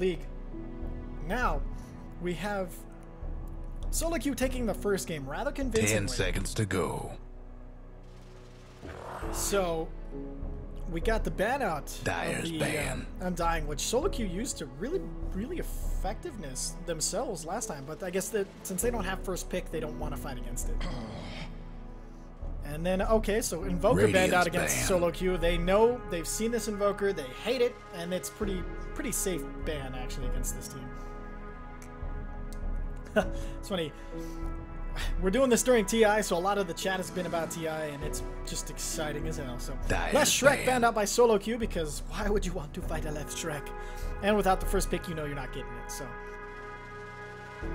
league. Now, we have S0l0Queue taking the first game rather convincingly. 10 seconds to go. So, we got the ban out Dyer's of the ban. Undying, which S0l0Queue used to really effectiveness themselves last time. But I guess that since they don't have first pick, they don't want to fight against it. And then, okay, so Invoker banned out against S0l0Queue. They know, they've seen this Invoker, they hate it, and it's pretty safe ban, actually, against this team. It's funny. We're doing this during TI, so a lot of the chat has been about TI, and it's just exciting as hell. So, Left Shrek banned out by S0l0Queue, because why would you want to fight a Left Shrek? And without the first pick, you know you're not getting it, so...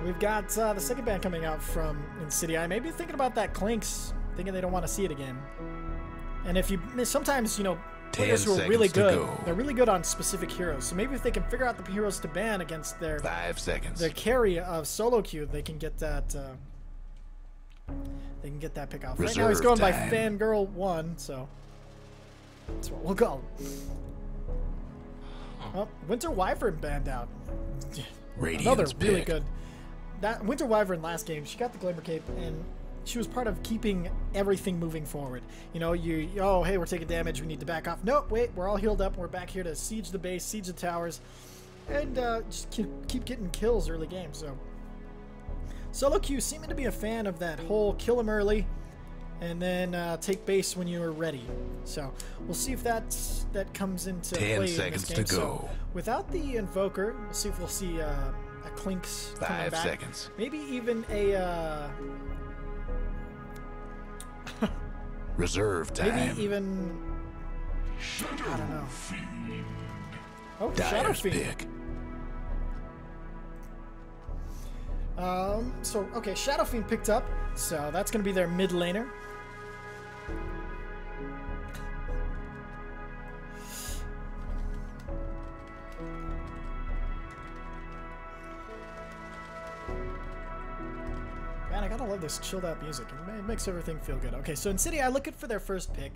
We've got the second ban coming out from Insidi-i. Maybe thinking about that Clinks, thinking they don't want to see it again. And if you... Sometimes, you know, players who are really good, they're really good on specific heroes. So maybe if they can figure out the heroes to ban against their... 5 seconds. Their carry of S0l0Queue, they can get that... they can get that pick off. Right now he's going by Fangirl1, so... That's what we'll call him. Oh, Winter Wyvern banned out. Another really good... That Winter Wyvern last game, she got the Glamour Cape, and she was part of keeping everything moving forward. You know, oh, hey, we're taking damage, we need to back off. Nope, wait, we're all healed up, we're back here to siege the base, siege the towers, and just keep getting kills early game, so... S0l0Queue seeming to be a fan of that whole kill him early, and then take base when you're ready. So, we'll see if that comes into play in this game. 10 seconds to go. So, without the Invoker, we'll see if we'll see... a Clinks coming 5 back. seconds. Maybe even a Reserve time. maybe even I don't know. Oh, Shadow Dyer's Fiend. pick. So okay, Shadow Fiend picked up, so that's gonna be their mid laner. Man, I gotta love this chilled out music. It makes everything feel good. Okay, so Insidi-i looking for their first pick.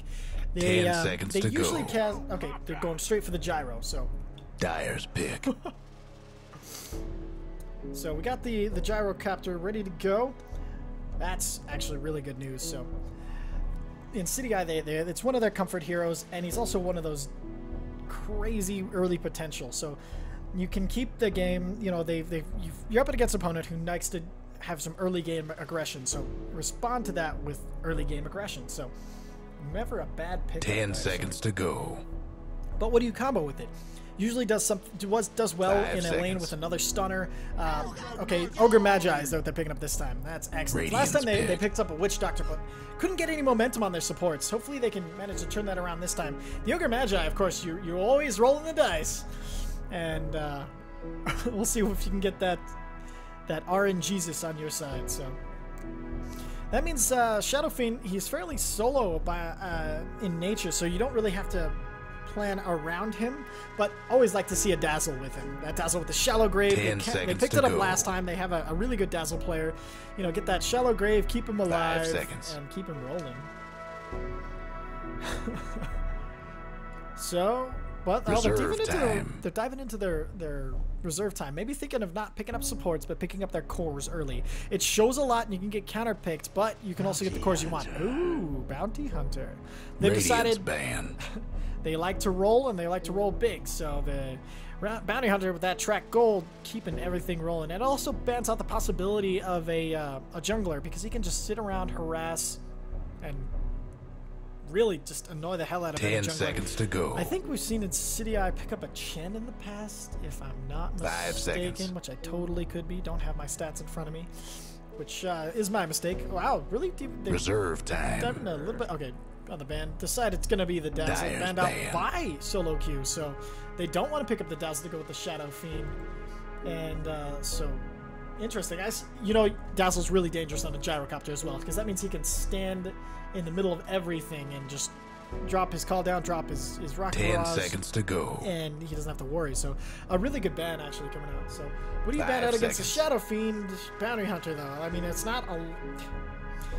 They 10 seconds they to usually go. cast. Okay, they're going straight for the gyro. So Dyer's pick. So we got the gyrocopter ready to go. That's actually really good news. So Insidi-i, it's one of their comfort heroes, and he's also one of those crazy early potential. So you can keep the game. You know, you're up against an opponent who likes to have some early game aggression. So respond to that with early game aggression. So never a bad pick. 10 seconds to go. But what do you combo with it? Usually does well 5 in a lane seconds. with another stunner. Okay, Ogre Magi is what they're picking up this time. That's excellent. Last time they picked up a Witch Doctor, but couldn't get any momentum on their supports. Hopefully they can manage to turn that around this time. The Ogre Magi, of course, you're always rolling the dice. And we'll see if you can get that RNGesus on your side. So that means Shadow Fiend, he's fairly solo in nature, so you don't really have to plan around him, but always like to see a Dazzle with him. That Dazzle with the Shallow Grave. They picked it up last time. They have a really good Dazzle player. You know, get that Shallow Grave, keep him alive, 5 seconds. and keep him rolling. So, but they're diving into their reserve time. Maybe thinking of not picking up supports, but picking up their cores early. It shows a lot, and you can get counter-picked, but you can also get the cores you want. Ooh, Bounty Hunter. They've decided they like to roll, and they like to roll big. So the Bounty Hunter with that track gold, keeping everything rolling. And it also bans out the possibility of a jungler, because he can just sit around, harass, and really just annoy the hell out of 10 seconds to go. I think we've seen Insidi-i pick up a Chen in the past, if I'm not mistaken, 5 seconds. which I totally could be. Don't have my stats in front of me, which is my mistake. Wow, really? Reserve time. Diving a little bit. Okay, on the ban. Decide it's going to be the Dazzle banned out by S0l0Queue, so they don't want to pick up the Dazzle to go with the Shadow Fiend. And so, interesting. You know, Dazzle's really dangerous on the gyrocopter as well, because that means he can stand in the middle of everything and just drop his call down, drop his rocket 10 seconds to go. And he doesn't have to worry. So a really good ban actually coming out. So what do you ban out against the Shadow Fiend Bounty Hunter though? I mean, it's not a...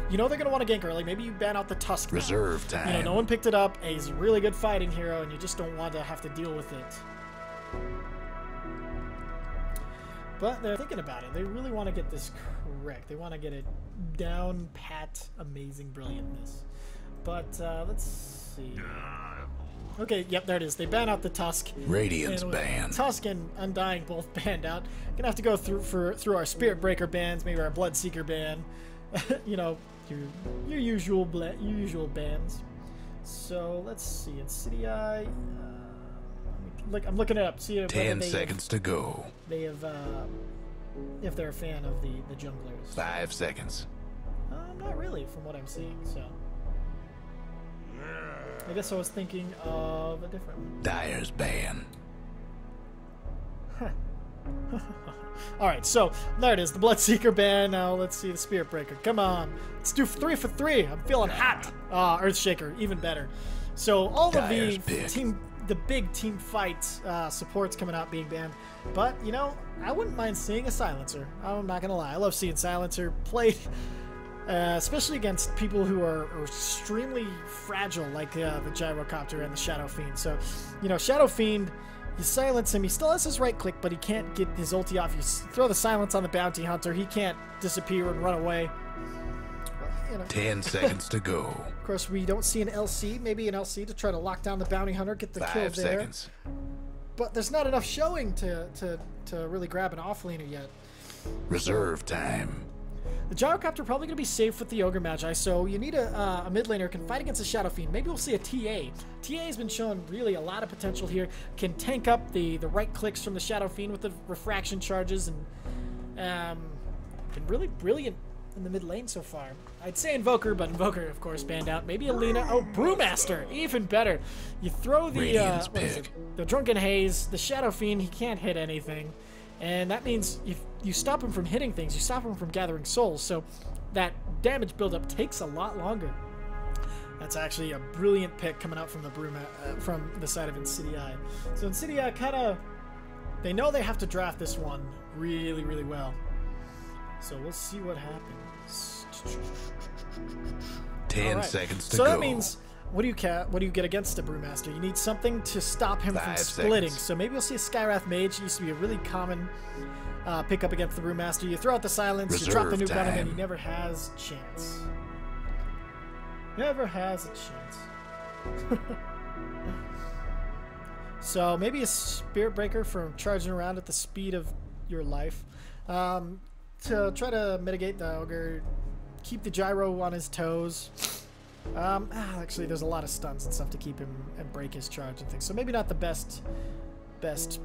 You know they're going to want to gank early. Maybe you ban out the Tusk. Reserve time. You know, no one picked it up. He's a really good fighting hero, and you just don't want to have to deal with it. But they're thinking about it. They really want to get this correct. They want to get it down pat, amazing brilliantness. But let's see. Okay, yep, there it is. They ban out the Tusk. Radiance ban. Tusk and Undying both banned out. Gonna have to go through our Spirit Breaker bans, maybe our Bloodseeker ban. You know, your usual bans. So let's see. Insidi-i. I'm looking it up. See 10 seconds to go. They have, if they're a fan of the junglers. 5 seconds. Not really, from what I'm seeing. So I guess I was thinking of a different one. Dyer's ban. Alright, so there it is, the Bloodseeker ban. Now let's see the Spirit Breaker. Come on. Let's do 3 for 3. I'm feeling hot. Earthshaker, even better. So all of the big team fight supports coming out being banned. But, you know, I wouldn't mind seeing a Silencer. I'm not going to lie. I love seeing Silencer played, especially against people who are extremely fragile, like the Gyrocopter and the Shadow Fiend. So, you know, Shadow Fiend, you silence him. He still has his right click, but he can't get his ulti off. You throw the silence on the Bounty Hunter. He can't disappear and run away. You know. 10 seconds to go. Of course, we don't see an LC. Maybe an LC to try to lock down the Bounty Hunter, get the kill there. 5 seconds. But there's not enough showing to really grab an offlaner yet. Reserve time. The Gyrocopter probably going to be safe with the Ogre Magi, so you need a mid laner who can fight against a Shadow Fiend. Maybe we'll see a TA. TA has been showing really a lot of potential here. Can tank up the right clicks from the Shadow Fiend with the refraction charges, and been really brilliant in the mid lane so far. I'd say Invoker, but Invoker, of course, banned out. Maybe Alina. Oh, Brewmaster, even better. You throw the Drunken Haze, the Shadow Fiend. He can't hit anything, and that means if you stop him from hitting things, you stop him from gathering souls. So that damage buildup takes a lot longer. That's actually a brilliant pick coming out from the from the side of Insidi-i. So Insidi-i kind of, they know they have to draft this one really, really well. So we'll see what happens. 10 seconds to go. So that means, what do you get against a Brewmaster? You need something to stop him from splitting. Seconds. So maybe we'll see a Skywrath Mage. It used to be a really common pickup against the Brewmaster. You throw out the silence, you drop the nuke on him, and he never has a chance. Never has a chance. So maybe a Spirit Breaker for charging around at the speed of your life. To try to mitigate the Ogre, keep the Gyro on his toes. Actually, there's a lot of stuns and stuff to keep him and break his charge and things. So maybe not the best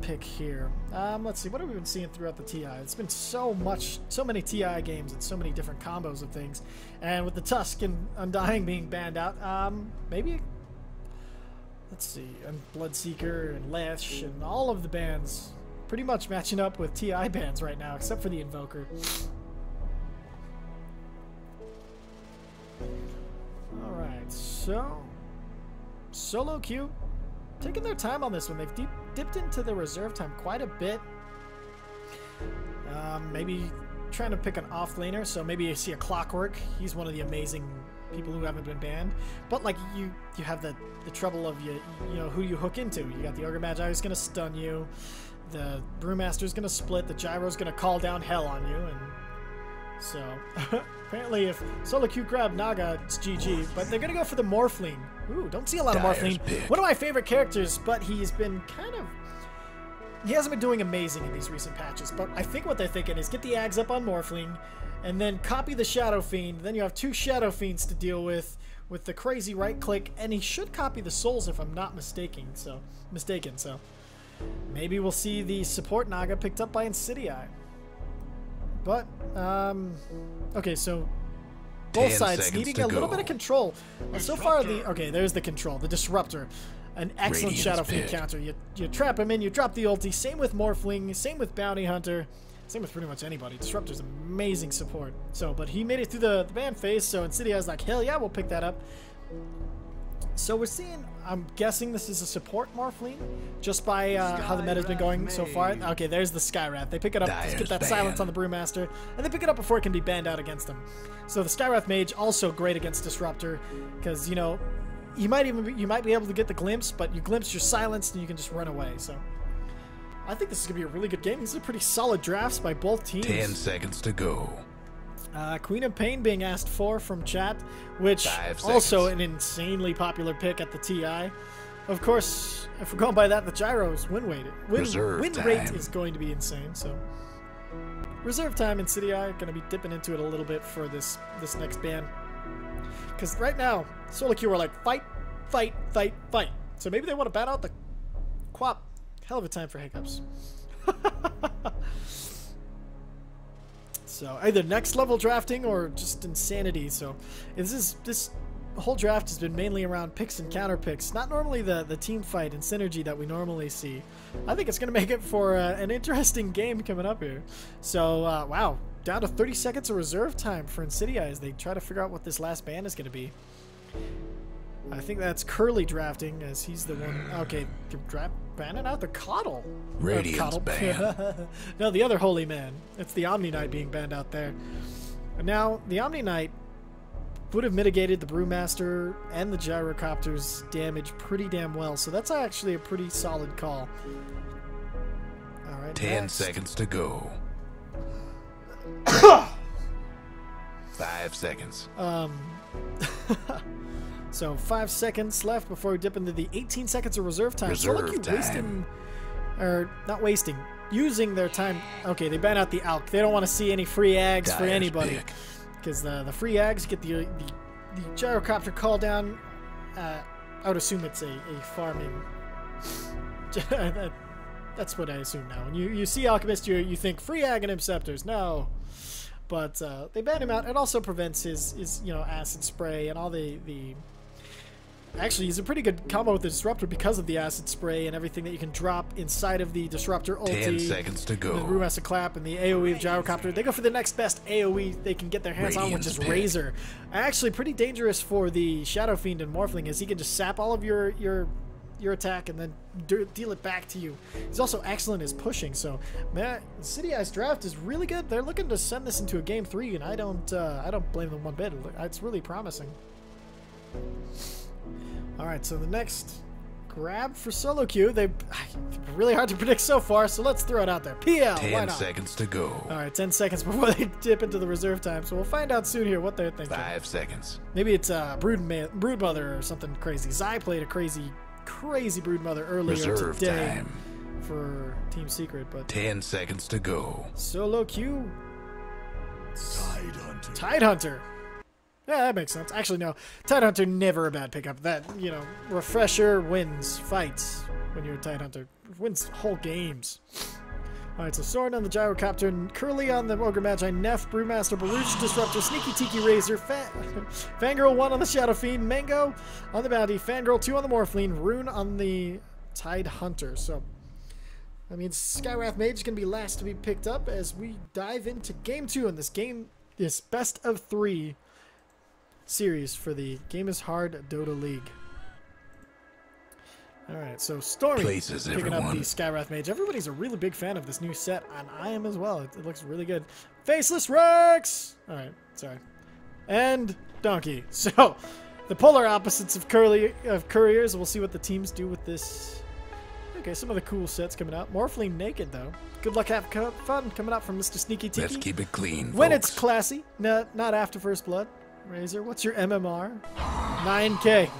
pick here. Let's see, what have we been seeing throughout the TI? It's been so many TI games and so many different combos of things. And with the Tusk and Undying being banned out, maybe, let's see, and Bloodseeker and Lesh and all of the bans pretty much matching up with TI bans right now, except for the Invoker. Alright, so S0l0Queue taking their time on this one. They've dipped into the reserve time quite a bit. Maybe trying to pick an off-laner, so maybe you see a Clockwork. He's one of the amazing people who haven't been banned. But like you have the trouble of you know who you hook into. You got the Ogre Magi who's gonna stun you. The Brewmaster's gonna split, the Gyro's gonna call down hell on you, and so apparently if S0l0Queue grab Naga, it's GG, but they're gonna go for the Morphling. Ooh, don't see a lot of Morphling. One of my favorite characters, but he's been he hasn't been doing amazing in these recent patches, but I think what they're thinking is get the Ags up on Morphling, and then copy the Shadow Fiend, then you have 2 Shadow Fiends to deal with the crazy right click, and he should copy the souls if I'm not mistaken, so maybe we'll see the support Naga picked up by Insidi-i. But, okay, so both sides needing a little bit of control. So far, there's the control, the Disruptor. An excellent Shadow Fiend counter. You trap him in, you drop the ulti. Same with Morphling, same with Bounty Hunter, same with pretty much anybody. Disruptor's amazing support. So, but he made it through the ban phase, so Insidi-i's like, hell yeah, we'll pick that up. So we're seeing, I'm guessing this is a support Morphling, just by how the meta's been going so far. Okay, there's the Skywrath. They pick it up, just get that silence on the Brewmaster, and they pick it up before it can be banned out against them. So the Skywrath Mage, also great against Disruptor, because, you know, you might be able to get the glimpse, but you glimpse, you're silenced, and you can just run away. So I think this is going to be a really good game. These are pretty solid drafts by both teams. 10 seconds to go. Queen of Pain being asked for from chat, which also an insanely popular pick at the TI. Of course, if we're going by that, the Gyro's win rate is going to be insane. So, reserve time in Insidi-i, going to be dipping into it a little bit for this next ban. Because right now, S0l0Queue are like, fight, fight, fight, fight. So maybe they want to bat out the Quap. Hell of a time for hiccups. So either next level drafting or just insanity. So this whole draft has been mainly around picks and counter picks. Not normally the team fight and synergy that we normally see. I think it's going to make it for an interesting game coming up here. So wow, down to 30 seconds of reserve time for Insidi-i as they try to figure out what this last ban is going to be. I think that's Curly drafting as he's the one. Okay, banning out the Coddle. Radiant's ban. No, the other holy man. It's the Omni Knight being banned out there. Now, the Omni Knight would have mitigated the Brewmaster and the Gyrocopter's damage pretty damn well, so that's actually a pretty solid call. All right, 10 seconds to go. 5 seconds. So 5 seconds left before we dip into the 18 seconds of reserve time. Using their time. Okay, they ban out the Alk. They don't want to see any free ags for anybody. Because the free ags get the Gyrocopter call down. I would assume it's a farming. That's what I assume now. When you see Alchemist, you think free ag and Scepters. No. But they ban him out. It also prevents his acid spray and all the actually, he's a pretty good combo with the Disruptor because of the acid spray and everything that you can drop inside of the Disruptor ulti. 10 seconds to go. And the Brewmaster Clap and the AoE of Gyrocopter. They go for the next best AoE they can get their hands on, which is Razor. Actually, pretty dangerous for the Shadow Fiend and Morphling, as he can just sap all of your attack and then deal it back to you. He's also excellent as pushing. So, man, Insidi-i's draft is really good. They're looking to send this into a game 3, and I don't blame them one bit. It's really promising. All right, so the next grab for S0l0Queue, they're really hard to predict so far, so let's throw it out there. PL, 10 seconds to go. All right, 10 seconds before they dip into the reserve time, so we'll find out soon here what they're thinking. 5 seconds. Maybe it's Broodmother or something crazy. Zai played a crazy Broodmother earlier today for Team Secret, but 10 seconds to go. S0l0Queue. Tidehunter. Yeah, that makes sense. Actually, no. Tidehunter, never a bad pickup. That, Refresher wins fights when you're a Tidehunter. Wins whole games. Alright, so Soren on the Gyrocopter, and Curly on the Ogre Magi, Neff, Brewmaster, Baruch, Disruptor, Sneaky Tiki Razor, Fangirl 1 on the Shadow Fiend, Mango on the Bounty, Fangirl 2 on the Morphling, Rune on the Tidehunter. So, that means Skywrath Mage is going to be last to be picked up as we dive into Game 2 in this best of 3 series for the Game is Hard Dota League. Alright, so Stormy picking up the Skywrath Mage. Everybody's a really big fan of this new set, and I am as well. It looks really good. Faceless Rex! Alright, sorry. And Donkey. So, the polar opposites of Couriers. We'll see what the teams do with this. Okay, some of the cool sets coming out. Morphling Naked, though. Good luck, have fun coming out from Mr. Sneaky Tiki. Let's keep it clean, when folks. It's classy, not after First Blood. Razor, what's your MMR? 9K.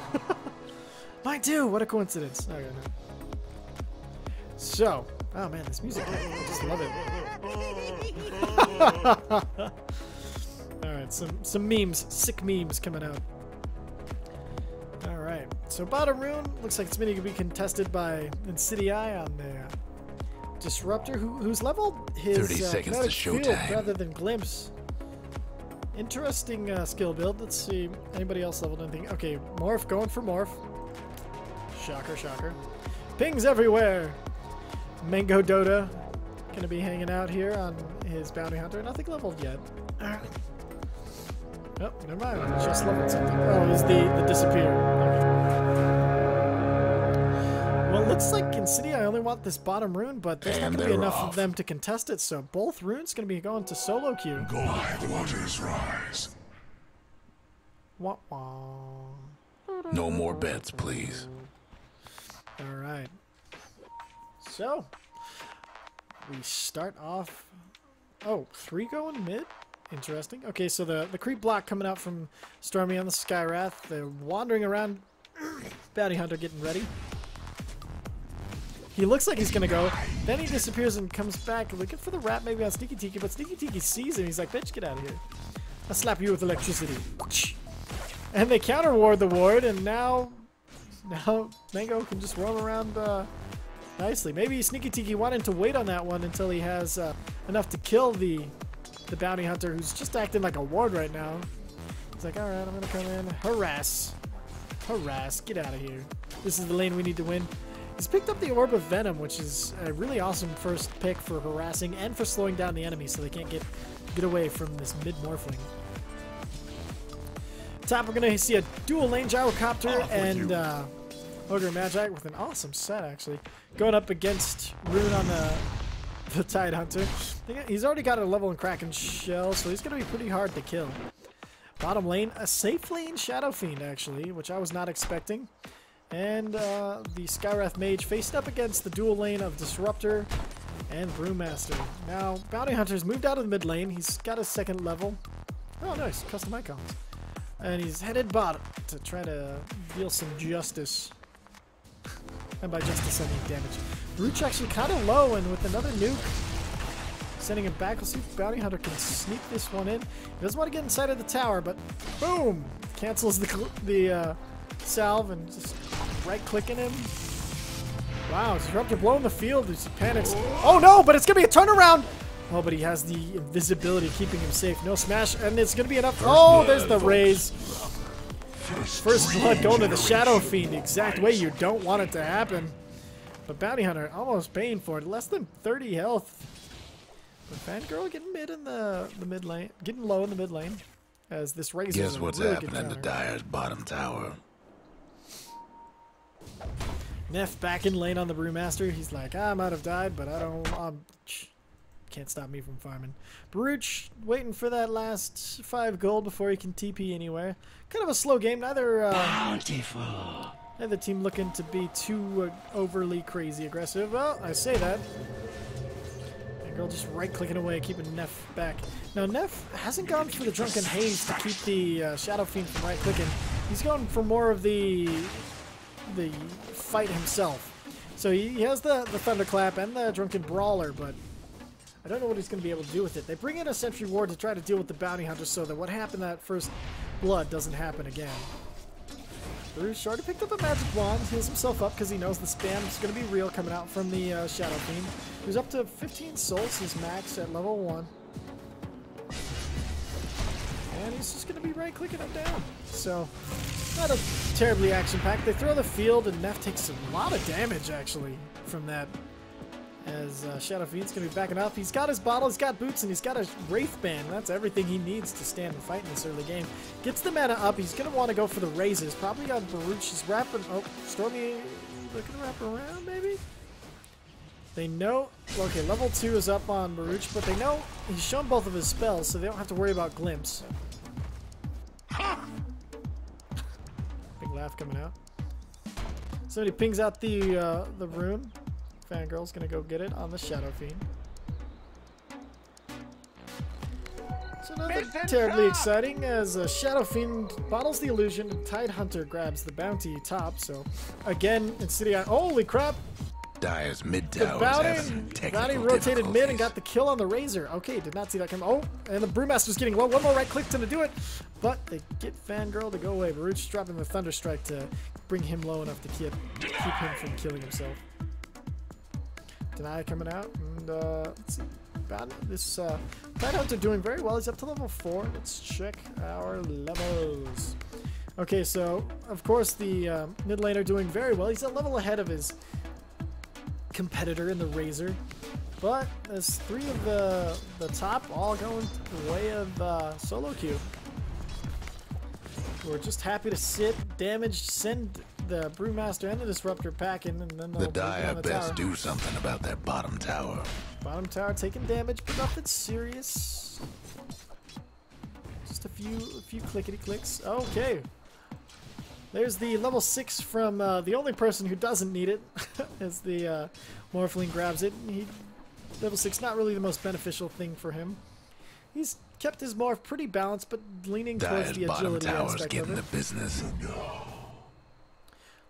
Mine too. What a coincidence. Okay, no. So, oh man, this music, I just love it. All right, some memes, sick memes coming out. All right, so bottom rune looks like it's going to be contested by Insidi-i on the Disruptor, who's leveled his 30 seconds to showtime rather than Glimpse. Interesting skill build. Let's see. Anybody else leveled anything? Okay, Morph going for Morph. Shocker, shocker. Pings everywhere. Mango Dota gonna be hanging out here on his Bounty Hunter. Nothing leveled yet. Oh, never mind. Just leveled something. Oh, it's the disappear. Okay. Well, it looks like Insidi-i only want this bottom rune, but there's not gonna be enough of them to contest it, so both runes gonna be going to S0l0Queue. Go high waters rise. Wah wah. No more bets, please. All right. So, We start off... Oh, 3 going mid? Interesting. Okay, so the creep block coming out from Stormy on the Skywrath. They're wandering around. Bounty Hunter getting ready. He looks like he's going to go. Then he disappears and comes back looking for the rat maybe on Sneaky Tiki. But Sneaky Tiki sees him. He's like, bitch, get out of here. I'll slap you with electricity. And they counter ward the ward. And now Mango can just roam around nicely. Maybe Sneaky Tiki wanted to wait on that one until he has enough to kill the bounty hunter, who's just acting like a ward right now. He's like, all right, I'm gonna come in, harass, get out of here. This is the lane we need to win. He's picked up the Orb of Venom, which is a really awesome first pick for harassing and for slowing down the enemy so they can't get away from this mid-morphling. Top, we're gonna see a dual lane gyrocopter and Ogre Magi with an awesome set, actually. Going up against Rune on the Tide Hunter. He's already got a level in Kraken Shell, so he's going to be pretty hard to kill. Bottom lane, a safe lane Shadow Fiend, actually, which I was not expecting. And the Skywrath Mage faced up against the dual lane of Disruptor and Brewmaster. Now, Bounty Hunter's moved out of the mid lane. He's got a second level. Oh, nice. Custom icons. And he's headed bottom to try to deal some justice. And by justice, I mean damage. Brooch actually kind of low, and with another nuke sending him back, we'll see if Bounty Hunter can sneak this one in. He doesn't want to get inside of the tower, but boom! Cancels the salve and just right-clicking him. Wow, Disruptor blowing the field as he panics. Oh no, but it's going to be a turnaround! Oh, but he has the invisibility keeping him safe. No smash, and it's going to be enough. Oh, there's the raise. First blood going to the Shadow Fiend, the exact way you don't want it to happen. But Bounty Hunter almost paying for it. Less than 30 health. But Fangirl getting mid in the mid lane, getting low in the mid lane. As this raise is Guess what's really happening to Dire's bottom tower? Neff back in lane on the Brewmaster. He's like, I might have died, but I don't. Can't stop me from farming. Baruch waiting for that last 5 gold before he can TP anywhere. Kind of a slow game. Neither team looking to be too overly crazy aggressive. Well, I say that. And girl just right-clicking away, keeping Neff back. Now, Neff hasn't gone for the Drunken Haze to keep the Shadow Fiend from right-clicking. He's going for more of the fight himself. So he has the Thunderclap and the Drunken Brawler, but I don't know what he's going to be able to do with it. They bring in a Sentry Ward to try to deal with the Bounty Hunter so that what happened that first blood doesn't happen again. Bruce already picked up a Magic Wand, heals himself up because he knows the spam is going to be real coming out from the Shadow Fiend. He's up to 15 souls, his max at level 1. And he's just going to be right-clicking him down. So, not a terribly action-packed. They throw the field, and Neff takes a lot of damage, actually, from that. As Shadow Fiend's going to be backing up. He's got his bottle, he's got boots, and he's got a Wraith Band. That's everything he needs to stand and fight in this early game. Gets the mana up. He's going to want to go for the raises. Probably on Baruch. He's wrapping... Oh, Stormy looking to wrap around, maybe? They know... Okay, level 2 is up on Baruch, but they know he's shown both of his spells, so they don't have to worry about Glimpse. Big laugh coming out. Somebody pings out the rune. Fangirl's gonna go get it on the Shadow Fiend. So nothing terribly exciting as Shadow Fiend bottles the illusion and Tide Hunter grabs the bounty top. So again, Insidi-i, holy crap! Dire's mid tower Bounty rotated mid and got the kill on the Razor. Okay, did not see that come. Oh, and the Brewmaster's getting low. One more right click to do it, but they get Fangirl to go away. Baruch dropping the Thunder Strike to bring him low enough to keep him from killing himself. Deny coming out, and let's see. This Tide Hunter doing very well. He's up to level 4. Let's check our levels. Okay, so of course the mid laner doing very well. He's a level ahead of his competitor in the Razor, but there's 3 of the top all going the way of S0l0Queue. We're just happy to sit, damage, send the Brewmaster and the Disruptor packing, and then the Dire best do something about that bottom tower. Bottom tower taking damage, but nothing serious. Just a few clickety clicks. Okay. There's the level 6 from the only person who doesn't need it, as the Morphling grabs it. And he Level 6, not really the most beneficial thing for him. He's kept his morph pretty balanced, but leaning towards the agility aspect of it. Business.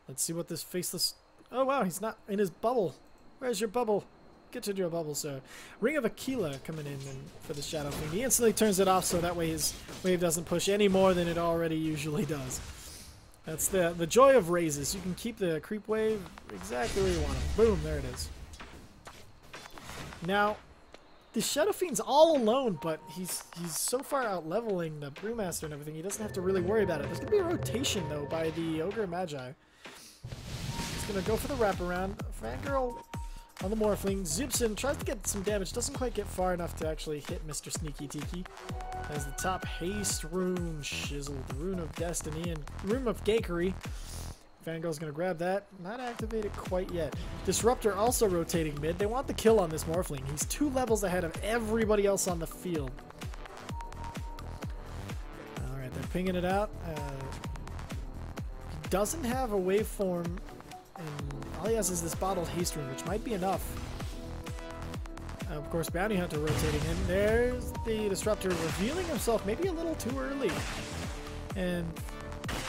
Let's see what this faceless... Oh, wow, he's not in his bubble. Where's your bubble? Get to your bubble, sir. Ring of Aquila coming in for the Shadow Fiend. He instantly turns it off so that way his wave doesn't push any more than it already usually does. That's the joy of raises. You can keep the creep wave exactly where you want it. Boom, there it is. Now, the Shadow Fiend's all alone, but he's so far out leveling the Brewmaster and everything, he doesn't have to really worry about it. There's going to be a rotation, though, by the Ogre Magi. He's going to go for the wraparound. Fangirl on the Morphling. Zubson tries to get some damage, doesn't quite get far enough to actually hit Mr. Sneaky Tiki. As the top haste rune chiseled, Rune of Destiny and Rune of Gakery. Fangirl's gonna grab that. Not activated quite yet. Disruptor also rotating mid. They want the kill on this Morphling. He's 2 levels ahead of everybody else on the field. Alright, they're pinging it out. He doesn't have a waveform, and all he has is this bottled haste rune, which might be enough. Of course, Bounty Hunter rotating in. There's the Disruptor revealing himself maybe a little too early. And,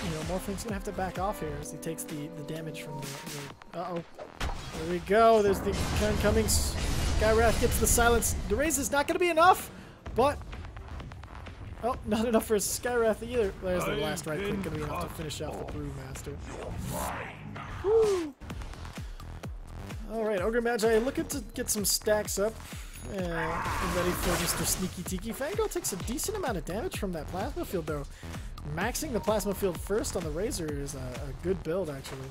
you know, Morphling's going to have to back off here as he takes the damage from the... Uh-oh. There we go. There's the incoming. Skywrath gets the silence. The raise is not going to be enough, but... Oh, not enough for Skywrath either. There's the last right click. Going to be enough to finish off the Brewmaster. Woo! Alright, Ogre Magi looking to get some stacks up and ready for Mr. Sneaky Tiki. Fangirl takes a decent amount of damage from that Plasma Field, though. Maxing the Plasma Field first on the Razor is a good build, actually.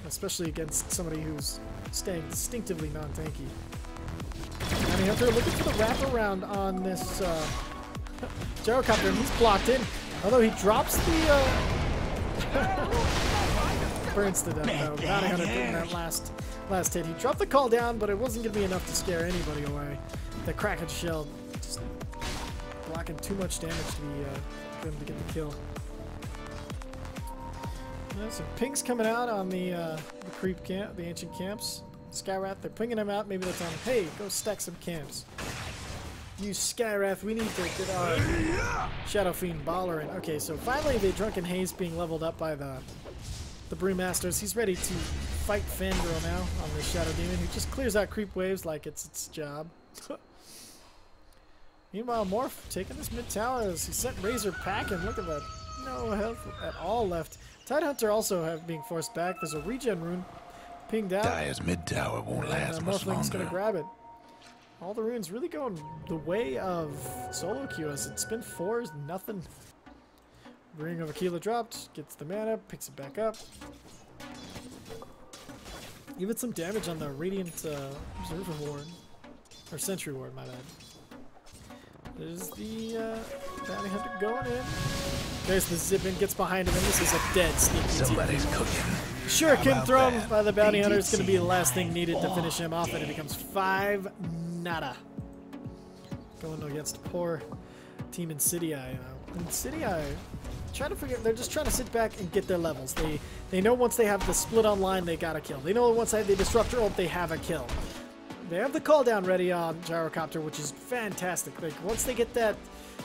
Especially against somebody who's staying distinctively non-tanky. Bounty Hunter looking for the wraparound on this Gyrocopter, and he's blocked in. Although he drops the... burns to death, though. Bounty Hunter getting that last hit. He dropped the call down, but it wasn't going to be enough to scare anybody away. The Kraken Shell just blocking too much damage to be for him to get the kill. Some pings coming out on the creep camp, the ancient camps. Skywrath, they're pinging them out. Maybe they're telling him, hey, go stack some camps. Use Skywrath, we need to get our Shadow Fiend baller in. Okay, so finally the Drunken Haze being leveled up by the Brewmasters. He's ready to fight Fangirl now on the Shadow Demon, who just clears out creep waves like it's its job. Meanwhile, Morph taking this mid tower as he sent Razor packing. Look at that. No health at all left. Tidehunter also being forced back. There's a regen rune pinged out. Dire's mid tower won't last much longer. Morphling's gonna grab it. All the runes really going the way of S0l0Queue as it spin 4 is nothing. Ring of Aquila dropped, gets the mana, picks it back up. Even some damage on the Radiant Observer Ward. Or Sentry Ward, my bad. There's the Bounty Hunter going in. There's the zip in, gets behind him, and this is a dead Sneaky Tiki. Somebody's cooking. Shuriken thrown by the Bounty Hunter is going to be the last thing needed to finish him off, and it becomes 5 nada. Going against poor Team Insidi-i. Insidi-i, trying to figure. They're just trying to sit back and get their levels. They know once they have the split online, they got a kill. They know once they have the Disruptor ult, they have a kill. They have the call down ready on Gyrocopter, which is fantastic. Like once they get that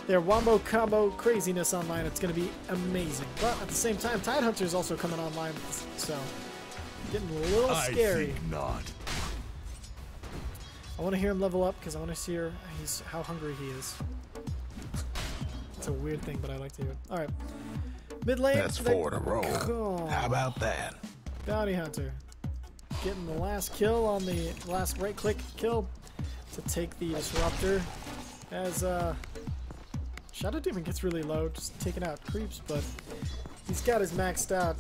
their wombo combo craziness online, it's going to be amazing. But at the same time, Tidehunter is also coming online, so getting a little scary. I think not. I want to hear him level up because I want to hear how hungry he is. It's a weird thing, but I like to hear it. All right, mid lane. That's 4 in a row. How about that? Bounty Hunter getting the last kill on the last right click kill to take the Disruptor as Shadow Demon gets really low, just taking out creeps, but he's got his maxed out.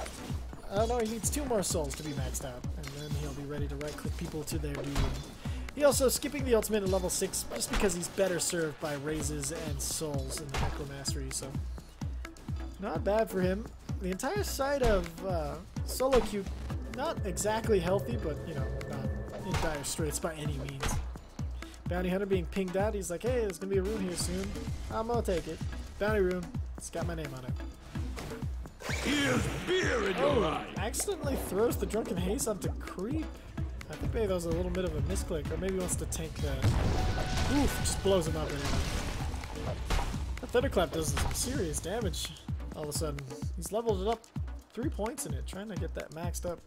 I don't know, he needs 2 more souls to be maxed out, and then he'll be ready to right click people to their doom. He also skipping the ultimate at level 6 just because he's better served by raises and souls in the Necromastery, so not bad for him. The entire side of S0l0Queue, not exactly healthy, but you know, not in dire straits by any means. Bounty Hunter being pinged out, he's like, hey, there's gonna be a rune here soon. I'm gonna take it. Bounty rune, it's got my name on it. Here's beer in your eye. Accidentally throws the Drunken Haze onto creep. I think maybe that was a little bit of a misclick, or maybe he wants to tank that. Oof, just blows him up anyway. That thunderclap does some serious damage all of a sudden. He's leveled it up 3 points in it, trying to get that maxed up.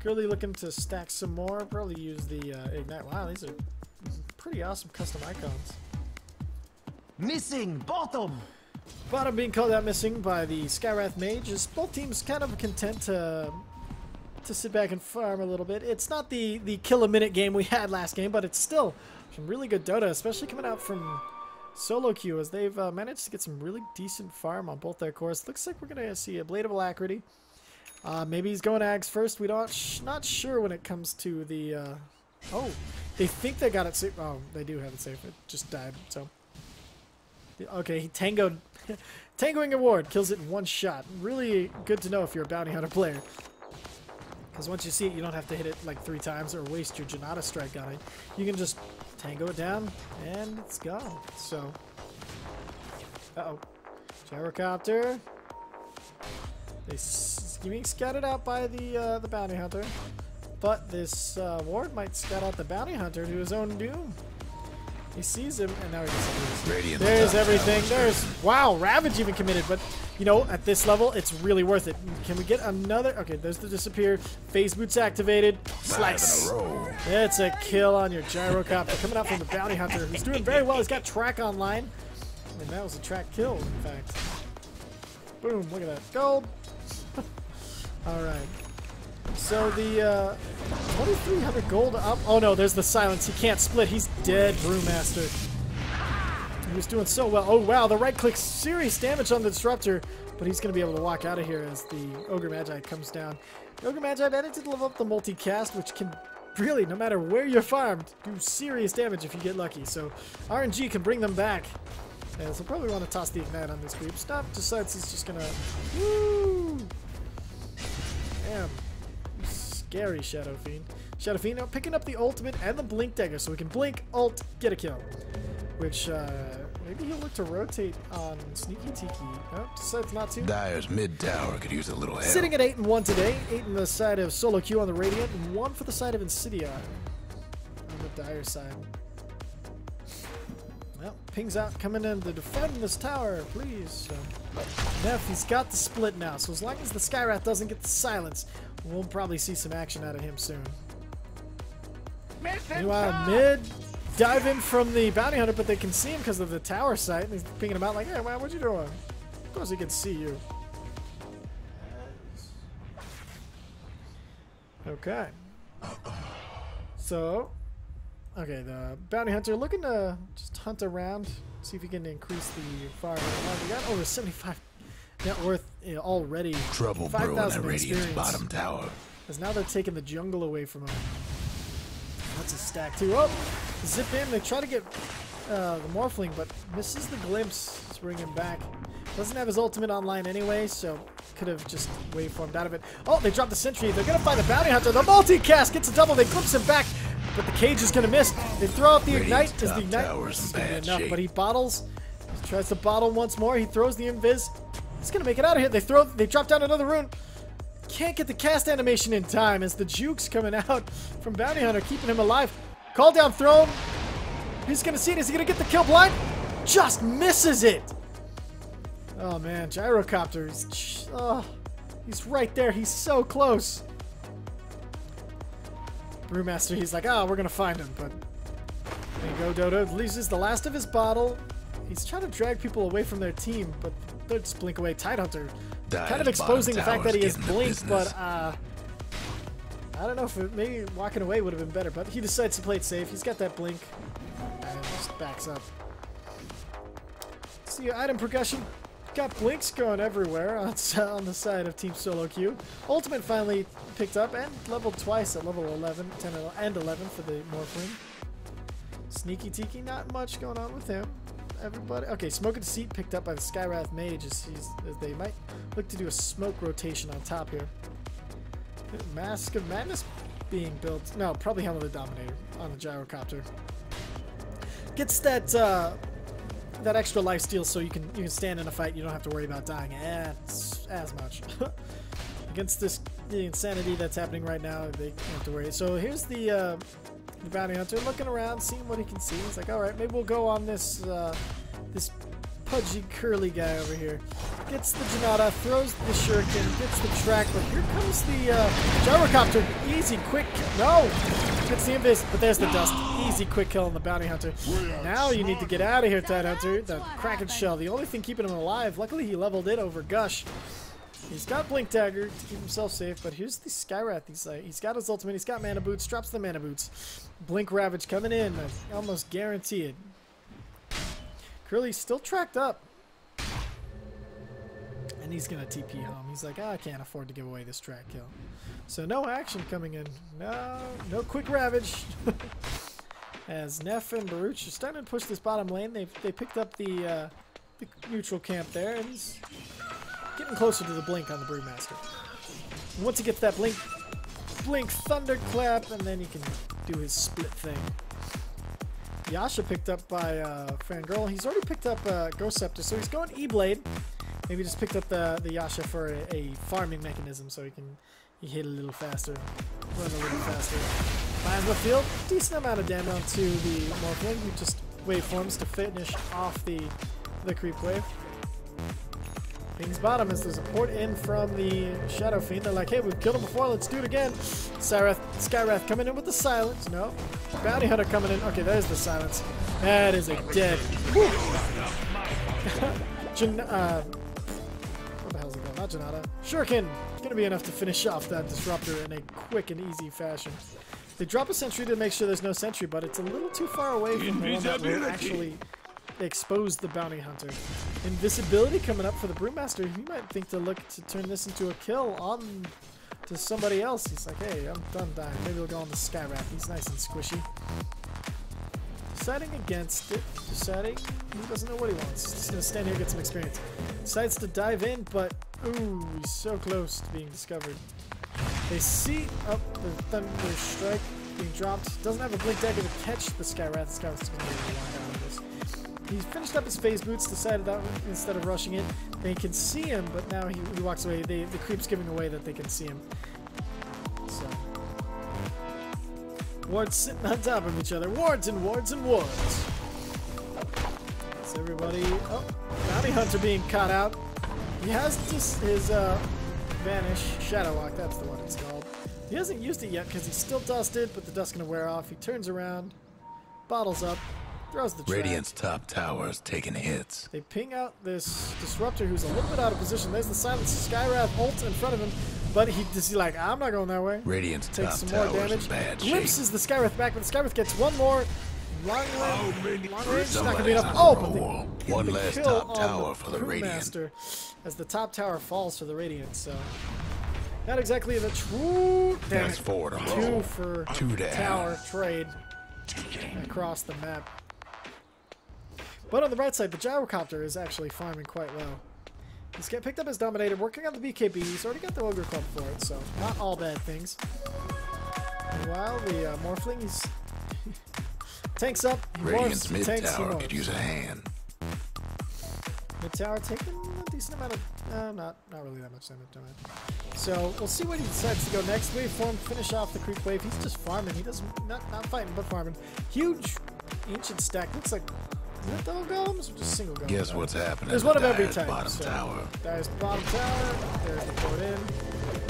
Curly looking to stack some more, probably use the ignite. Wow, these are pretty awesome custom icons. Missing bottom. Bottom being called out missing by the Skywrath Mage. Is both teams kind of content to sit back and farm a little bit. It's not the kill a minute game we had last game, but it's still some really good Dota, especially coming out from S0l0Queue, as they've managed to get some really decent farm on both their cores. Looks like we're gonna see a Blade of Alacrity. Maybe he's going Ags first. We not sure when it comes to the. Oh, they think they got it safe. Oh, they do have it safe. It just died. So. Okay, he tangoed. Tangoing a ward kills it in one shot. Really good to know if you're a bounty hunter player. Because once you see it, you don't have to hit it like 3 times or waste your Janata strike on it. You can just tango it down, and it's gone. So, uh-oh. Gyrocopter. He's being scouted out by the bounty hunter. But this ward might scout out the bounty hunter to his own doom. He sees him, and now he disappears. There's everything. There's... Wow, Ravage even committed, but, you know, at this level, it's really worth it. Can we get another... Okay, there's the disappear. Phase boots activated. Slice. It's a kill on your Gyrocopter. Coming out from the bounty hunter, who's doing very well. He's got track online. And that was a track kill, in fact. Boom, look at that. Gold. Alright. So the 2,300 gold up. Oh no, there's the silence. He can't split. He's dead, Brewmaster. He was doing so well. Oh wow, the right click, serious damage on the disruptor, but he's going to be able to walk out of here as the Ogre Magi comes down. The Ogre Magi managed to level up the multicast, which can really, no matter where you're farmed, do serious damage if you get lucky. So RNG can bring them back. And so probably want to toss the ignite on this creep. Stop decides he's just going to... Woo! Damn. Scary Shadow Fiend. Shadow Fiend now picking up the ultimate and the blink dagger, so we can blink, ult, get a kill. Which, maybe he'll look to rotate on Sneaky Tiki. Nope, decides not to. Dire's mid tower could use a little help. Sitting at 8-1 today. 8 on the side of S0l0Queue on the Radiant, and 1 for the side of Insidi-i on the Dire side. Well, pings out, coming in to defend this tower, please. So, Neff, he's got the split now, so as long as the Skywrath doesn't get the silence, we'll probably see some action out of him soon. Meanwhile, mid, dive in from the bounty hunter, but they can see him because of the tower site, and he's pinging him out like, hey, man, what you doing? Of course he can see you. Okay. So... Okay, the bounty hunter looking to just hunt around, see if he can increase the fire. We got over 75 net worth already. Trouble brewing at Radiant's bottom tower. Because now they're taking the jungle away from him. That's a stack too. Oh, zip in. They try to get the Morphling, but misses the glimpse. Let's bring him back. Doesn't have his ultimate online anyway, so could have just waveformed out of it. Oh, they dropped the sentry. They're going to find the bounty hunter. The multicast gets a double. They glimpse him back. But the cage is going to miss. They throw out the ignite. Does the ignite is going to be enough? But he bottles. He tries to bottle once more. He throws the invis. He's going to make it out of here. They drop down another rune. Can't get the cast animation in time as the jukes coming out from Bounty Hunter, keeping him alive. Call down throne. He's going to see it. Is he going to get the kill blind? Just misses it. Oh man, Gyrocopter. He's right there. He's so close. Brewmaster, he's like, we're gonna find him, but there you go, Dodo. Loses the last of his bottle. He's trying to drag people away from their team, but they'll just blink away. Tidehunter, kind of exposing the fact that he has blinked, but I don't know if maybe walking away would have been better, but he decides to play it safe. He's got that blink, and just backs up. See item progression. Got blinks going everywhere on the side of Team S0l0Queue. Ultimate finally picked up and leveled twice at level 11, 10, and 11 for the Morphling. Sneaky Tiki, not much going on with him. Everybody, okay, Smoke and Deceit picked up by the Skywrath Mage as they might look to do a smoke rotation on top here. Mask of Madness being built. No, probably Helm of the Dominator on the Gyrocopter. Gets that that extra life steal, so you can stand in a fight. You don't have to worry about dying as much against this the insanity that's happening right now, they don't have to worry. So here's the bounty hunter looking around, seeing what he can see. He's like, all right, maybe we'll go on this this pudgy, curly guy over here. Gets the Janata, throws the shuriken, gets the track, but here comes the gyrocopter. Easy, quick, no! Gets the invis, but there's the dust. Easy, quick kill on the bounty hunter. Now you need to get out of here, Tidehunter. The Kraken Shell, the only thing keeping him alive. Luckily, he leveled it over Gush. He's got Blink Dagger to keep himself safe, but here's the Skywrath. He's got his ultimate, he's got Mana Boots, drops the Mana Boots. Blink Ravage coming in, almost guaranteed. Curly's still tracked up. And he's going to TP home. He's like, I can't afford to give away this track kill. So no action coming in. No quick Ravage. As Neff and Baruch are starting to push this bottom lane. They picked up the neutral camp there. And he's getting closer to the Blink on the Brewmaster. And once he gets that Blink Thunderclap, and then he can do his split thing. Yasha picked up by Fangirl. He's already picked up Ghost Scepter, so he's going E-Blade. Maybe just picked up the Yasha for a farming mechanism, so he hit a little faster, run a little faster. Finds the field, decent amount of damage onto the Morphling, who just waveforms to finish off the creep wave. King's bottom as there's a port in from the Shadow Fiend. They're like, hey, we've killed him before, let's do it again. Skywrath coming in with the silence. No. Bounty Hunter coming in. Okay, there's the silence. That is a dead. What the hell's it called? Not Janata. Shuriken. It's going to be enough to finish off that Disruptor in a quick and easy fashion. They drop a sentry to make sure there's no sentry, but it's a little too far away from the one that will actually expose the Bounty Hunter. Invisibility coming up for the Brewmaster. He might think to look to turn this into a kill on to somebody else. He's like, hey, I'm done dying. Maybe we'll go on the Skywrath. He's nice and squishy. Deciding against it. Deciding he doesn't know what he wants. He's just going to stand here and get some experience. Decides to dive in, but ooh, he's so close to being discovered. They see up the Thunder Strike being dropped. Doesn't have a Blink Dagger to catch the Skywrath. The Skywrath's going to be able to walk out of this. He finished up his phase boots, decided that instead of rushing it, they can see him, but now he walks away. The creep's giving away that they can see him. So wards sitting on top of each other. Wards and wards and wards. So everybody, oh, Bounty Hunter being caught out. He has just his Vanish, Shadow Walk, that's the one it's called. He hasn't used it yet because he's still dusted, but the dust's gonna wear off. He turns around, bottles up, throws the track. Radiant's top tower is taking hits. They ping out this Disruptor who's a little bit out of position. There's the silence. Skywrath ult in front of him, but he's like, I'm not going that way. Radiant's takes top some more tower damage. is in bad Glimpses shape. the Skywrath back, but the Skywrath gets one more. Long range, not gonna be Somebody's enough. on Oh, a but roll. they One get the less kill top on tower for the Radiant. Brewmaster as the top tower falls for the Radiant. So not exactly the true. Damn That's it. 4 to Two roll. for 2 down. tower trade across the map. But on the right side, the Gyrocopter is actually farming quite well. He's got picked up his Dominator, working on the BKB. He's already got the Ogre Club for it, so not all bad things. Meanwhile, the Morphling, he's tanks up. He Radiant's morphs, mid tanks, he tower morphs. could use a hand. Mid tower taking a decent amount of, not really that much damage. So we'll see what he decides to go next. Waveform, finish off the creep wave. He's just farming. He doesn't, not fighting, but farming. Huge ancient stack. Looks like, is that double golems or just single golems? Guess what's happening? There's to one of every Dyer's type. bottom So, tower. Dyer's bottom tower. There's the port in.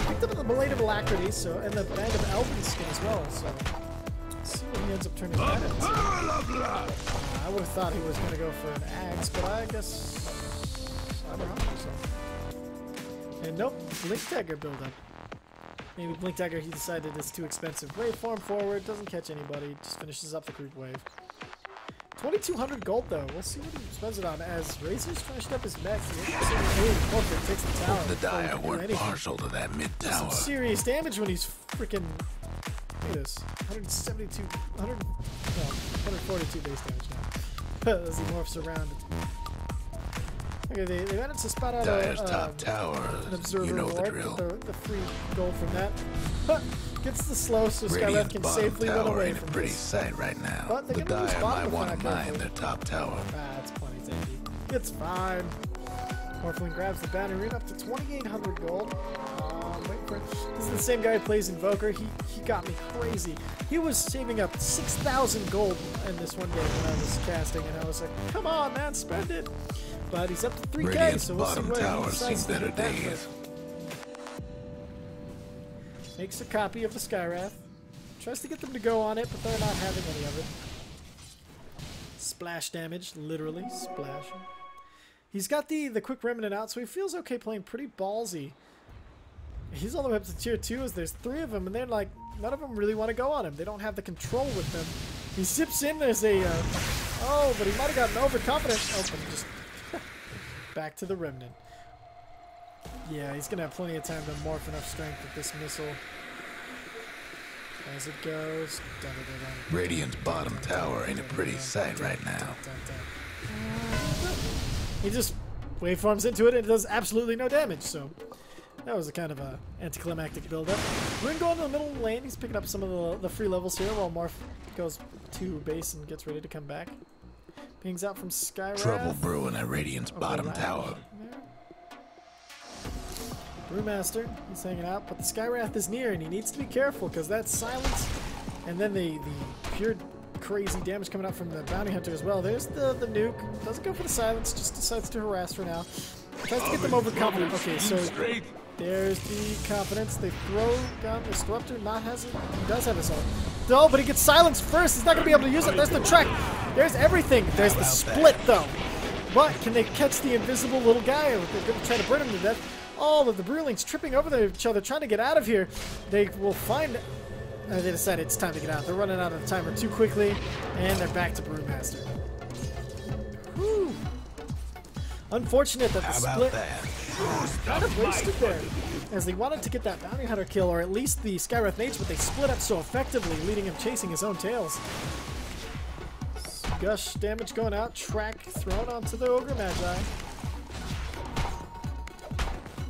Picked up the Blade of Alacrity, so, and the Band of Elven skin as well. So let's see what he ends up turning that into. I would have thought he was going to go for an axe, but I guess I'm wrong. So. And nope, Blink Dagger buildup. Maybe Blink Dagger he decided it's too expensive. Waveform forward, doesn't catch anybody, just finishes up the creep wave. 2,200 gold though. We'll see what he spends it on. As Razor's finished up his mech, Poker takes the tower. The Dyer weren't partial to that mid Some tower. serious damage when he's freaking. Look at this. 142 base damage now. As he morphs around. Okay, they managed to spot out Dyer's top tower. an observer You know the reward drill. with the free gold from that. Gets the slow so Skywrath Radiant's can bottom safely run tower away ain't a from pretty this. sight right now. But The they're gonna lose Dyer bottom might if want they're to not mine careful. their top tower. That's plenty tanky. It's fine. Morphling grabs the bounty rune up to 2,800 gold. wait for it. This is the same guy who plays Invoker. He got me crazy. He was saving up 6,000 gold in this one game when I was casting, and I was like, come on, man, spend it. But he's up to 3K, Radiant's so we'll see bottom what he tower decides seen to better do that days. with. Makes a copy of the Skywrath. Tries to get them to go on it, but they're not having any of it. Splash damage, literally splash. He's got the quick remnant out, so he feels okay playing pretty ballsy. He's all the way up to tier 2 as there's 3 of them, and they're like, none of them really want to go on him. They don't have the control with them. He zips in, there's a, oh, but he might have gotten overconfident. Oh, but he just, back to the remnant. Yeah, he's going to have plenty of time to morph enough strength with this missile. As it goes. Dun, dun, dun, dun. Radiant's bottom tower ain't a pretty sight right now. He just waveforms into it and it does absolutely no damage, so that was a kind of a anticlimactic build-up. We're going to go into the middle lane. He's picking up some of the free levels here while Morph goes to base and gets ready to come back. Pings out from Skywrath. Trouble brewing at Radiant's bottom tower. Brewmaster, he's hanging out, but the Skywrath is near and he needs to be careful because that silence and then the pure crazy damage coming out from the bounty hunter as well. There's the nuke. Doesn't go for the silence, just decides to harass for now. Tries to get them overconfident. Okay, so there's the confidence. They throw down the Disruptor. Not has it. He does have his ult. Oh, but he gets silenced first. He's not going to be able to use it. There's the track. There's everything. There's the split, though. But can they catch the invisible little guy? Or they're going to try to burn him to death. All of the Brewlings tripping over each other, trying to get out of here. They will find... they decide it's time to get out. They're running out of the timer too quickly, and they're back to Brewmaster. Whew. Unfortunate that the split kind of wasted there, as they wanted to get that bounty hunter kill, or at least the Skywrath mates, but they split up so effectively, leading him chasing his own tails. Gush damage going out, track thrown onto the Ogre Magi.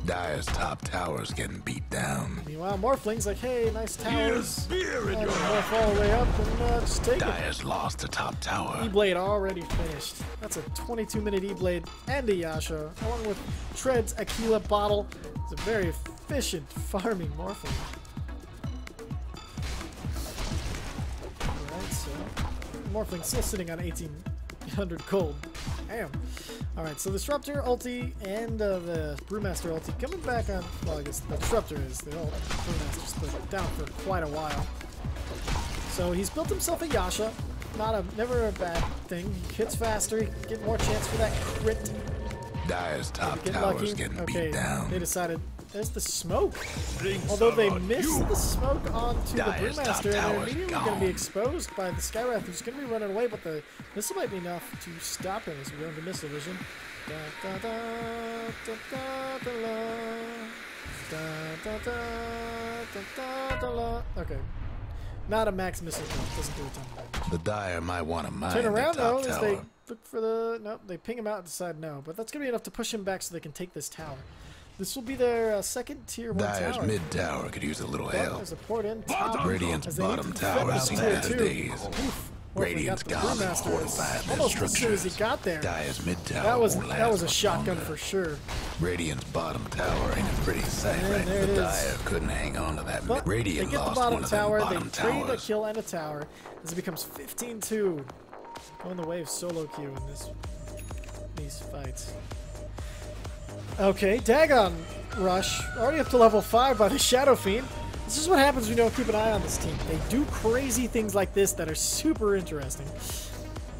Dire's top tower's getting beat down. Meanwhile, Morphling's like, hey, nice towers. Morph all the way up and just take it. Dire's lost the top tower. E-Blade already finished. That's a 22-minute E-Blade and a Yasha, along with Tread's Aquila bottle. It's a very efficient farming Morphling. Alright, so Morphling's still sitting on 1,800 gold. Damn. Alright, so the Disruptor ulti and the Brewmaster ulti coming back on. Well, I guess the Disruptor is. The Brewmaster's split down for quite a while. So he's built himself a Yasha. Never a bad thing. He hits faster. He can get more chance for that crit. Dire's top tower's getting beat down. They decided. There's the smoke. Although they missed the smoke onto the Brewmaster, and they're immediately going to be exposed by the Skywrath, who's going to be running away, but the missile might be enough to stop him as we go into missile vision. Okay. Not a max missile kill. Doesn't do a ton of damage. The Dire might want to mine Turn around, the top though, as tower. they look for the... Nope, they ping him out and decide no. But that's going to be enough to push him back so they can take this tower. This will be their second tier 1 Dire's tower. mid tower could use a little But help. there's a port in top. Radiant's bottom tower has seen better days. Radiant's gone and fortified their almost as soon as he structures. got there. Dire's mid tower That was won't a last shotgun longer. for sure. Radiant's bottom tower ain't a pretty sight And right there now. it The is. Dire couldn't hang on to that. But Radiant they get the lost bottom one of tower. them They bottom trade a towers. kill and a tower as it becomes 15-2. Going the way of solo queue in these fights. Okay, Dagon Rush, already up to level 5 by the Shadow Fiend. This is what happens when you don't keep an eye on this team. They do crazy things like this that are super interesting.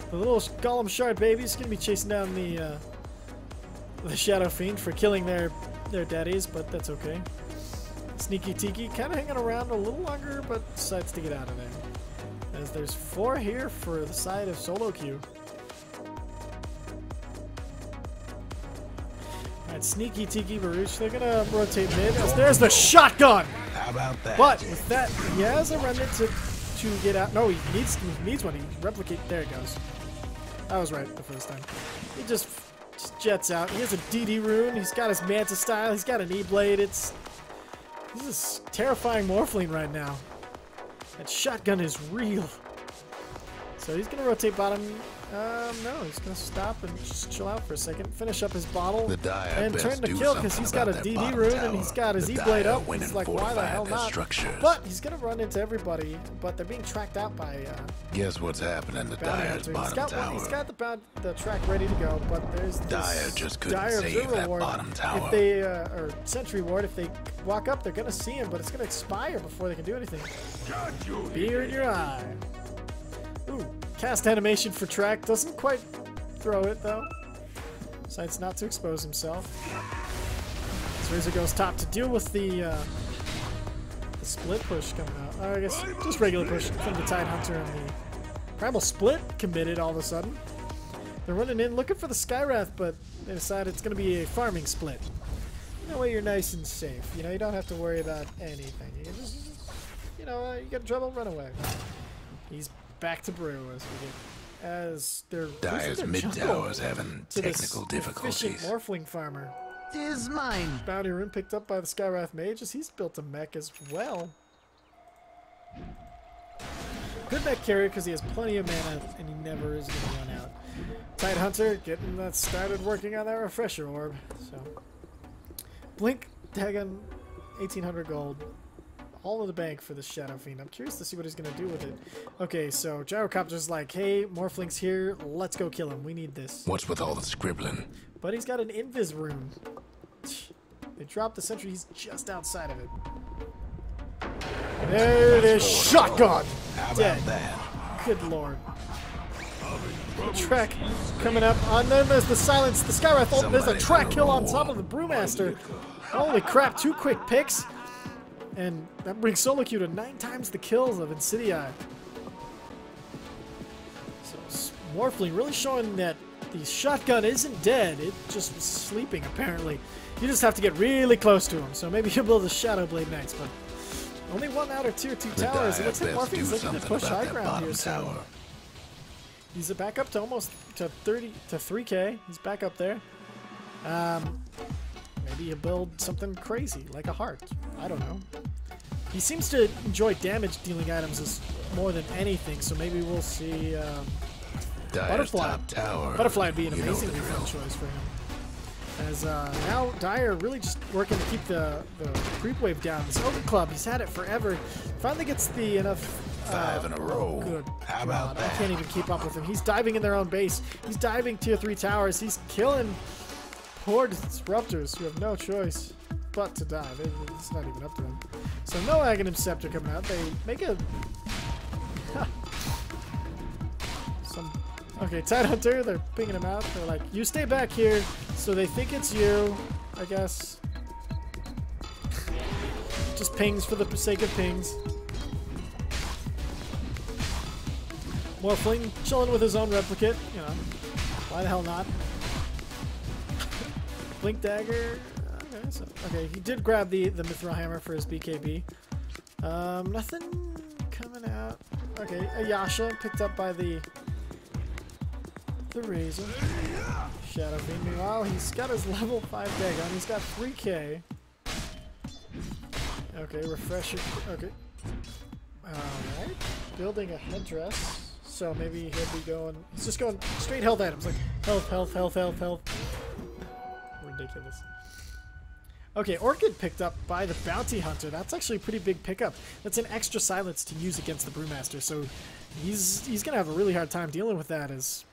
The little Golem Shard baby's gonna be chasing down the Shadow Fiend for killing their daddies, but that's okay. Sneaky Tiki kind of hanging around a little longer, but decides to get out of there. As there's 4 here for the side of solo queue. Alright, Sneaky Tiki Baruch, they're gonna rotate mid. As there's the shotgun! How about that? But with that, he has a remnant to get out. No, he needs one. He replicate. There it goes. I was right the first time. He just jets out. He has a DD rune. He's got his Manta style. He's got an E-Blade. This is terrifying Morphling right now. That shotgun is real. So he's gonna rotate bottom. No, he's gonna stop and just chill out for a second, finish up his bottle, The Dire and best turn to do kill because he's got a something DD about that rune bottom and he's tower. got his The E-blade Dire up. went He's and like, why the fortified hell their not? structures. But he's gonna run into everybody, but they're being tracked out by Guess what's happening to Bounty Dire's Hunter. bottom He's tower? got the track ready to go, but there's this Dire just couldn't Dire save Observer that Ward. bottom tower. If they, or Sentry Ward, if they walk up, they're gonna see him, but it's gonna expire before they can do anything. Beer in your eye. Ooh, cast animation for track. Doesn't quite throw it, though. Decides not to expose himself. So Razor goes top to deal with the split push coming out. Or I guess just regular push from the Tide Hunter and the Primal Split committed all of a sudden. They're running in looking for the Skywrath, but they decide it's going to be a farming split. That way you're nice and safe. You know, you don't have to worry about anything. You can just, you know, you get in trouble, run away. He's back to brew as we get. As they're Dire's mid tower's having technical difficulties. Efficient Morphling farmer. 'Tis mine. Bounty rune picked up by the Skywrath mage as he's built a mech as well. Good mech carrier because he has plenty of mana and he never is going to run out. Tide Hunter getting that started working on that refresher orb. So Blink Dagon 1800 gold. All in the bank for the Shadow Fiend. I'm curious to see what he's going to do with it. Okay, so Gyrocopter's like, hey, Morphling's here. Let's go kill him. We need this. What's with all the scribbling? But he's got an Invis rune. They dropped the sentry. He's just outside of it. There it is. Shotgun. How about Dead. that? Good lord. Track coming up. And then there's the silence. The Skywrath. Oh, there's a track kill on top of the Brewmaster. Holy crap. 2 quick picks. And that brings S0l0Queue to 9 times the kills of Insidi-i. So Morphling really showing that the shotgun isn't dead. It's just sleeping, apparently. You just have to get really close to him. So maybe you'll build a Shadow Blade next, but only 1 out of tier 2 towers. It looks like Morphling's looking to push high ground here. So he's back up to almost to 3K. He's back up there. Maybe you build something crazy, like a heart. I don't know. He seems to enjoy damage-dealing items as more than anything, so maybe we'll see Butterfly. Top tower. Butterfly would be an amazingly fun choice for him. As now Dire really just working to keep the creep wave down. This Ogre Club, he's had it forever. Finally gets the enough... 5 in a row. Good How about God, that? I can't even keep up with him. He's diving in their own base. He's diving tier 3 towers. He's killing poor disruptors who have no choice but to die. It's not even up to them. So no Aghanim Scepter coming out. They make a... Okay, Tide Hunter, they're pinging him out. They're like, you stay back here. So they think it's you, I guess. Just pings for the sake of pings. Morphling chilling with his own replicate. You know, why the hell not? Blink Dagger. Okay, so, okay, he did grab the Mithril Hammer for his BKB. Nothing coming out. Okay, a Yasha picked up by the Razor. Shadow Fiend. Meanwhile, he's got his level 5 Dagon. He's got 3K. Okay, refresher. Okay. Alright. Building a headdress. So maybe he'll be going... He's just going straight health items. Like health, health, health, health, health. Ridiculous. Okay, Orchid picked up by the Bounty Hunter. That's actually a pretty big pickup. That's an extra silence to use against the Brewmaster. So he's going to have a really hard time dealing with that as...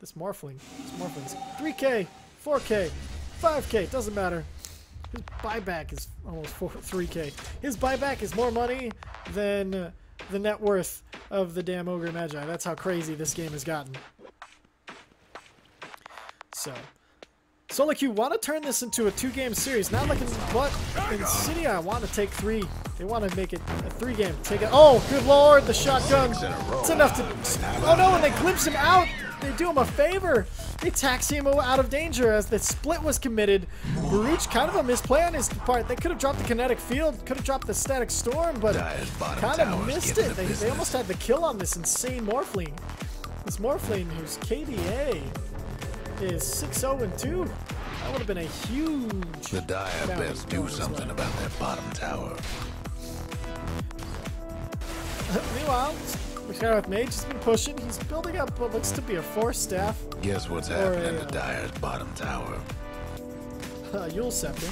This Morphling. This Morphling's 3K, 4K, 5K, doesn't matter. His buyback is almost 3K. His buyback is more money than the net worth of the damn Ogre Magi. That's how crazy this game has gotten. So, S0l0Queue want to turn this into a 2-game series. Not like but Insidi-i want to take 3. They want to make it a 3-game. Take it. Oh, good lord, the shotgun. It's enough to... Oh no, and they glimpse him out. They do him a favor. They tax him out of danger as the split was committed. Baruch, kind of a misplay on his part. They could have dropped the kinetic field, could have dropped the static storm, but kind of missed it. They almost had the kill on this insane Morphling. This Morphling, whose KDA is 6-0-2. That would have been a huge... The Dire best do something about that bottom tower. Meanwhile, Skyroth Mage has been pushing. He's building up what looks to be a 4-staff. Guess what's happening to Dire's bottom tower? Yule Scepter.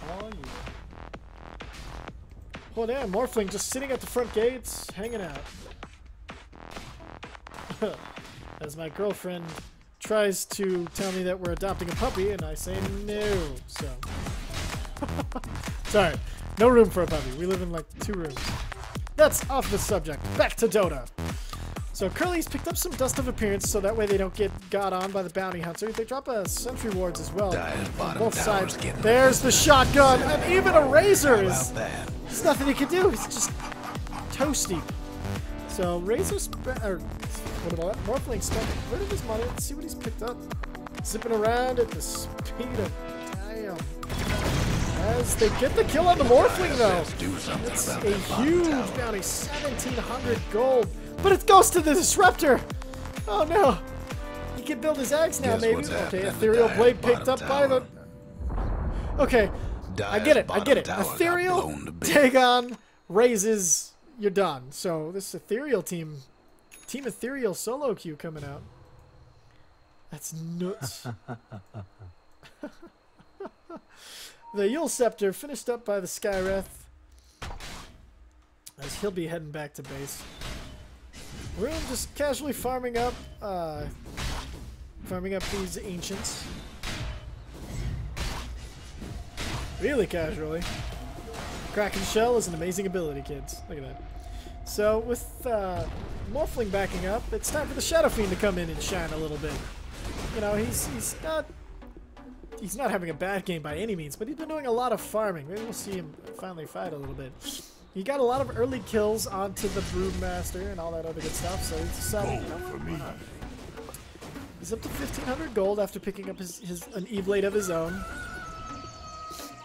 Oh, yeah. Oh, damn. Morphling just sitting at the front gates, hanging out. As my girlfriend tries to tell me that we're adopting a puppy, and I say no, so. Sorry. No room for a puppy. We live in like 2 rooms. That's off the subject. Back to Dota. So Curly's picked up some Dust of Appearance so that way they don't get got on by the Bounty Hunter. They drop a Sentry Wards as well. On both sides. There's the shotgun, and even a Razor is... There's nothing he can do. He's just toasty. So Razor's... What about that? Morphling spent rid of his money. Let's see what he's picked up. Zipping around at the speed of... Damn. As they get the kill on the Morphling, though. It's a huge bounty, 1,700 gold. But it goes to the Disruptor. Oh, no. He can build his axe now, maybe. Okay, Ethereal Blade picked up by the... Okay, I get it. Ethereal, Dagon, raises, you're done. So this Ethereal Team Ethereal solo queue coming out. That's nuts. The Yule Scepter finished up by the Skywrath, as he'll be heading back to base. Rune just casually farming up these ancients. Really casually. Kraken Shell is an amazing ability, kids. Look at that. So with Morphling backing up, it's time for the Shadow Fiend to come in and shine a little bit. You know, he's not having a bad game by any means, but he's been doing a lot of farming. Maybe we'll see him finally fight a little bit. He got a lot of early kills onto the Brewmaster and all that other good stuff, so he's decided, you know, why not? He's up to 1,500 gold after picking up an E-Blade of his own.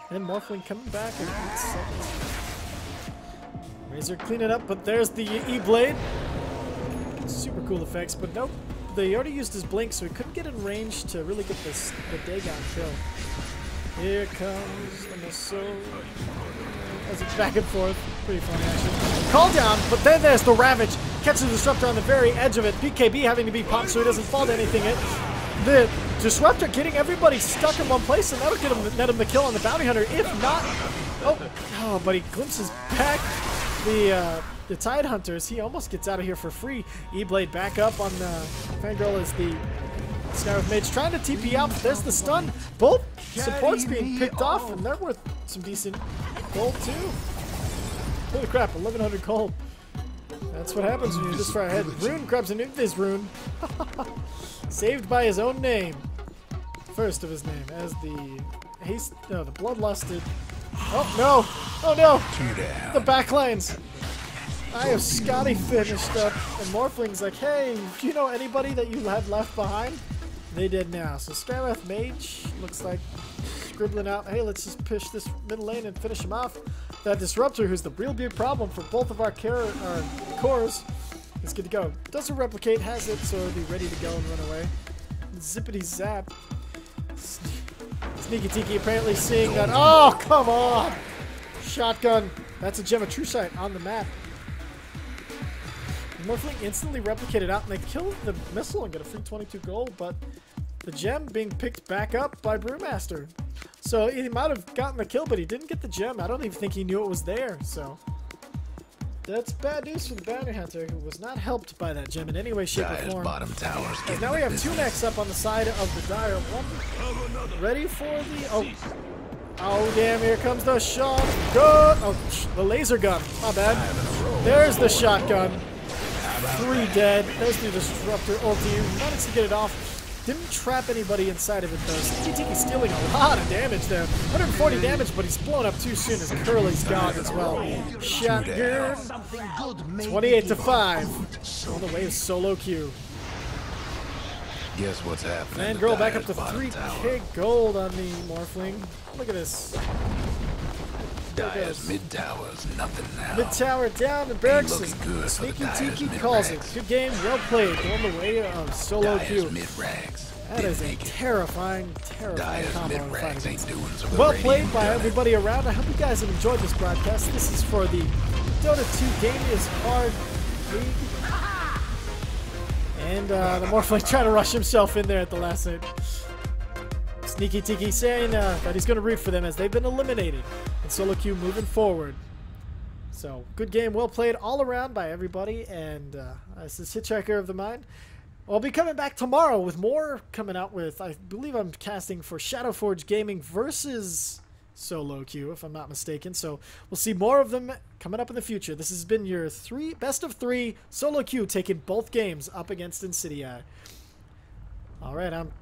And Morphling coming back and beats Razor cleaning up, but there's the E-Blade. Super cool effects, but nope. They already used his blink, so he couldn't get in range to really get the Dagon kill. Here comes the missile. As it's back and forth. Pretty funny, actually. Call down, but then there's the Ravage. Catches the Disruptor on the very edge of it. BKB having to be popped so he doesn't fall to anything. The Disruptor getting everybody stuck in one place, and that'll net him the kill on the Bounty Hunter. If not... Oh, but he glimpses back the Tide Hunters. He almost gets out of here for free. E-Blade back up on the Fangirl as the Skyroth Mage trying to TP out, but there's the stun. Both supports being picked off, and they're worth some decent gold too. Holy crap, 1,100 gold. That's what happens when you're this far ahead. Rune grabs an Invis Rune. Saved by his own name. First of his name, as the the Bloodlusted. Oh no! Oh no! The backlines! I have Scotty finished up, and Morphling's like, hey, do you know anybody that you had left behind? They did now. So Skyroth Mage looks like scribbling out, hey, let's just push this middle lane and finish him off. That Disruptor, who's the real big problem for both of our cores, is good to go. Doesn't replicate, has it, so it'll be ready to go and run away. Zippity zap. Sneaky Tiki apparently seeing that. Oh, come on! Shotgun. That's a Gem of True Sight on the map. Morphling instantly replicated out, and they killed the missile and get a free 22 gold, but the gem being picked back up by Brewmaster. So he might have gotten the kill, but he didn't get the gem. I don't even think he knew it was there, so that's bad news for the Bounty Hunter, who was not helped by that gem in any way, shape, or form. As now we have two necks up on the side of the Dire. One ready for the... Oh, damn, here comes the shotgun. Oh, the laser gun. My bad. There's the shotgun. 3 dead. There's the Disruptor ulti. Managed to get it off. Didn't trap anybody inside of it, though. Sneaky Tiki stealing a lot of damage there. 140 damage, but he's blown up too soon as Curly's gone as well. Shotgun. 28-5. On the way of S0l0Queue. Guess what's happening? And girl back up to 3k gold on the Morphling. Look at this. Dire's mid tower's nothing now. Mid tower down and barracks. Sneaky Tiki calls it. Good game, well played. On the way of S0l0Queue. Mid rags. That is a terrifying combo in fighting. Well played by everybody around. I hope you guys have enjoyed this broadcast. This is for the Dota 2 Game is Hard League. And the Morphling trying to rush himself in there at the last second. Sneaky Tiki saying that he's going to root for them as they've been eliminated. And S0l0Queue moving forward. So, good game, well played all around by everybody. And this is Hitchhiker of the Mind. I'll be coming back tomorrow with more coming out with, I believe I'm casting for Shadowforge Gaming versus S0l0Queue, if I'm not mistaken. So we'll see more of them coming up in the future. This has been your best of 3 S0l0Queue taking both games up against Insidi-i. All right, I'm